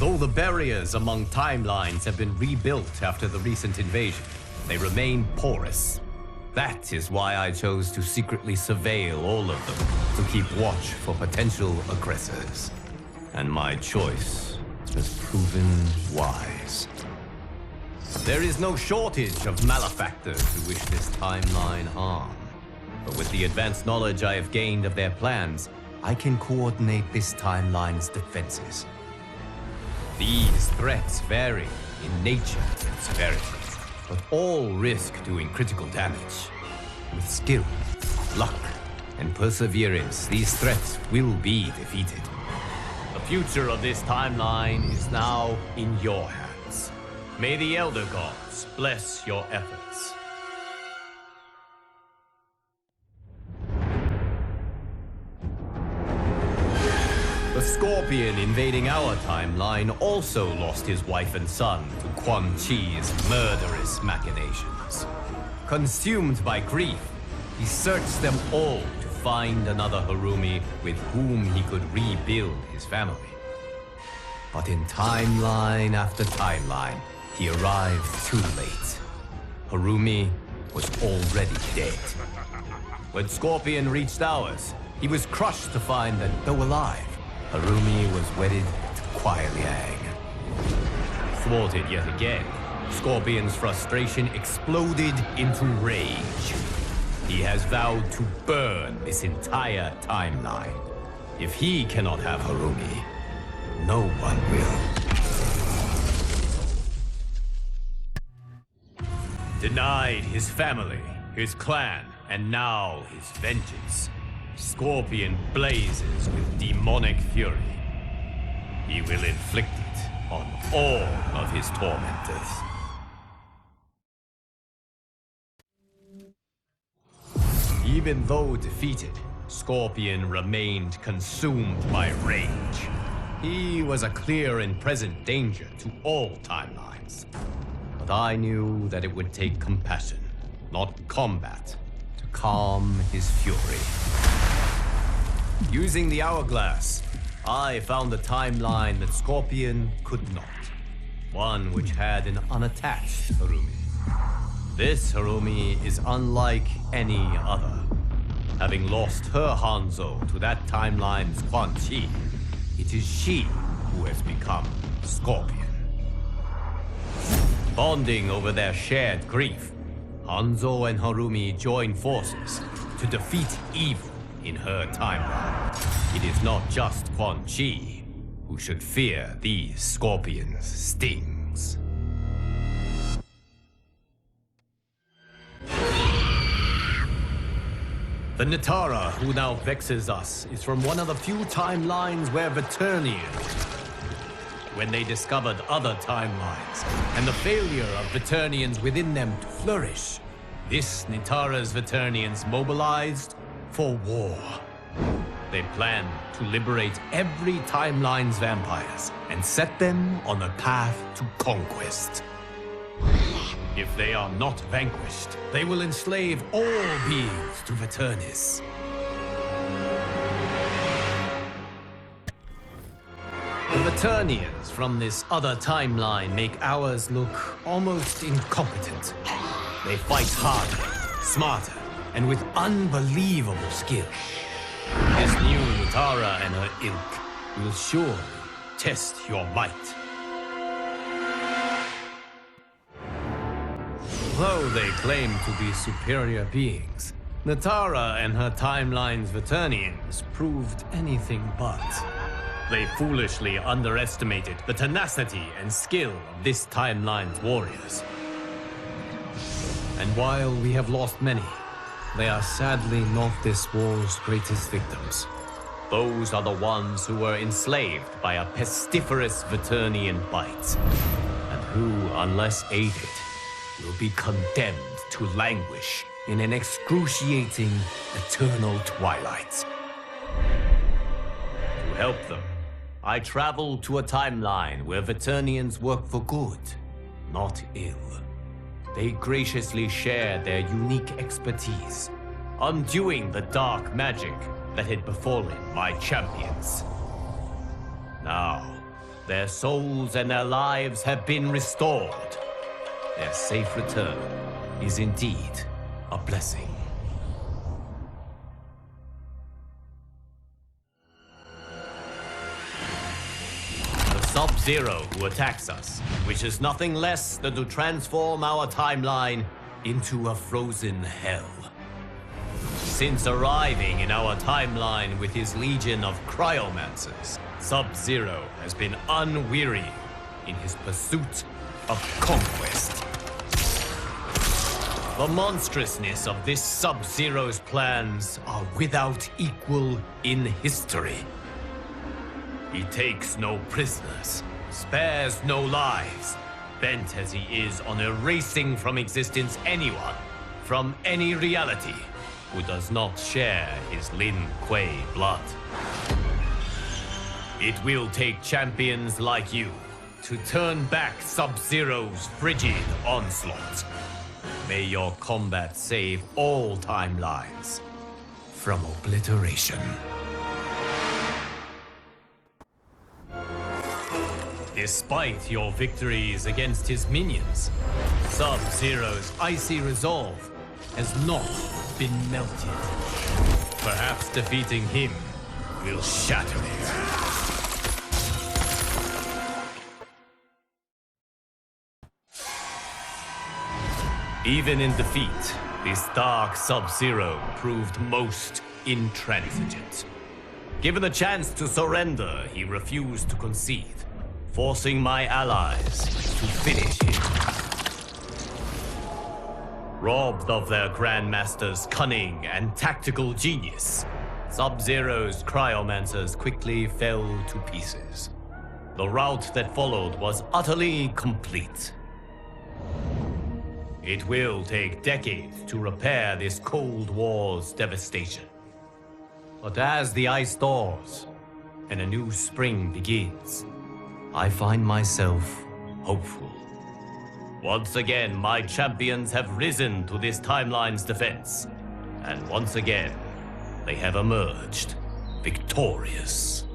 Though the barriers among timelines have been rebuilt after the recent invasion, they remain porous. That is why I chose to secretly surveil all of them, to keep watch for potential aggressors. And my choice has proven wise. There is no shortage of malefactors who wish this timeline harm. But with the advanced knowledge I have gained of their plans, I can coordinate this timeline's defenses. These threats vary in nature and severity, but all risk doing critical damage. With skill, luck, and perseverance, these threats will be defeated. The future of this timeline is now in your hands. May the Elder Gods bless your efforts. The Scorpion invading our timeline also lost his wife and son to Quan Chi's murderous machinations. Consumed by grief, he searched them all to find another Harumi with whom he could rebuild his family. But in timeline after timeline, he arrived too late. Harumi was already dead. When Scorpion reached ours, he was crushed to find that, though alive, Harumi was wedded to Kuai Liang. Thwarted yet again, Scorpion's frustration exploded into rage. He has vowed to burn this entire timeline. If he cannot have Harumi, no one will. Denied his family, his clan, and now his vengeance. Scorpion blazes with demonic fury. He will inflict it on all of his tormentors. Even though defeated, Scorpion remained consumed by rage. He was a clear and present danger to all timelines. But I knew that it would take compassion, not combat, to calm his fury. Using the hourglass, I found a timeline that Scorpion could not. One which had an unattached Harumi. This Harumi is unlike any other. Having lost her Hanzo to that timeline's Quan Chi, it is she who has become Scorpion. Bonding over their shared grief, Hanzo and Harumi join forces to defeat evil in her timeline. It is not just Quan Chi who should fear these Scorpion's stings. The Natara who now vexes us is from one of the few timelines where Veternians. When they discovered other timelines and the failure of Veternians within them to flourish, this Natara's Veternians mobilized for war. They plan to liberate every timeline's vampires and set them on a path to conquest. If they are not vanquished, they will enslave all beings to Veternis. The Veternians from this other timeline make ours look almost incompetent. They fight harder, smarter, and with unbelievable skill. This new Natara and her ilk will surely test your might. Though they claim to be superior beings, Natara and her timeline's Veternians proved anything but. They foolishly underestimated the tenacity and skill of this timeline's warriors. And while we have lost many, they are sadly not this war's greatest victims. Those are the ones who were enslaved by a pestiferous Veternian bite, and who, unless aided, will be condemned to languish in an excruciating, eternal twilight. To help them, I traveled to a timeline where Veternians work for good, not ill. They graciously share their unique expertise, undoing the dark magic that had befallen my champions. Now, Their souls and their lives have been restored. Their safe return is indeed a blessing. The Sub-Zero who attacks us wishes nothing less than to transform our timeline into a frozen hell. Since arriving in our timeline with his legion of cryomancers, Sub-Zero has been unwearying in his pursuit of conquest. The monstrousness of this Sub-Zero's plans are without equal in history. He takes no prisoners, spares no lives, bent as he is on erasing from existence anyone from any reality who does not share his Lin Kuei blood. It will take champions like you to turn back Sub-Zero's frigid onslaught. May your combat save all timelines from obliteration. Despite your victories against his minions, Sub-Zero's icy resolve has not been melted. Perhaps defeating him will shatter it. Even in defeat, this dark Sub-Zero proved most intransigent. Given the chance to surrender, he refused to concede, forcing my allies to finish him. Robbed of their Grandmaster's cunning and tactical genius, Sub-Zero's cryomancers quickly fell to pieces. The rout that followed was utterly complete. It will take decades to repair this Cold War's devastation. But as the ice thaws and a new spring begins, I find myself hopeful. Once again, my champions have risen to this timeline's defense. And once again, they have emerged victorious.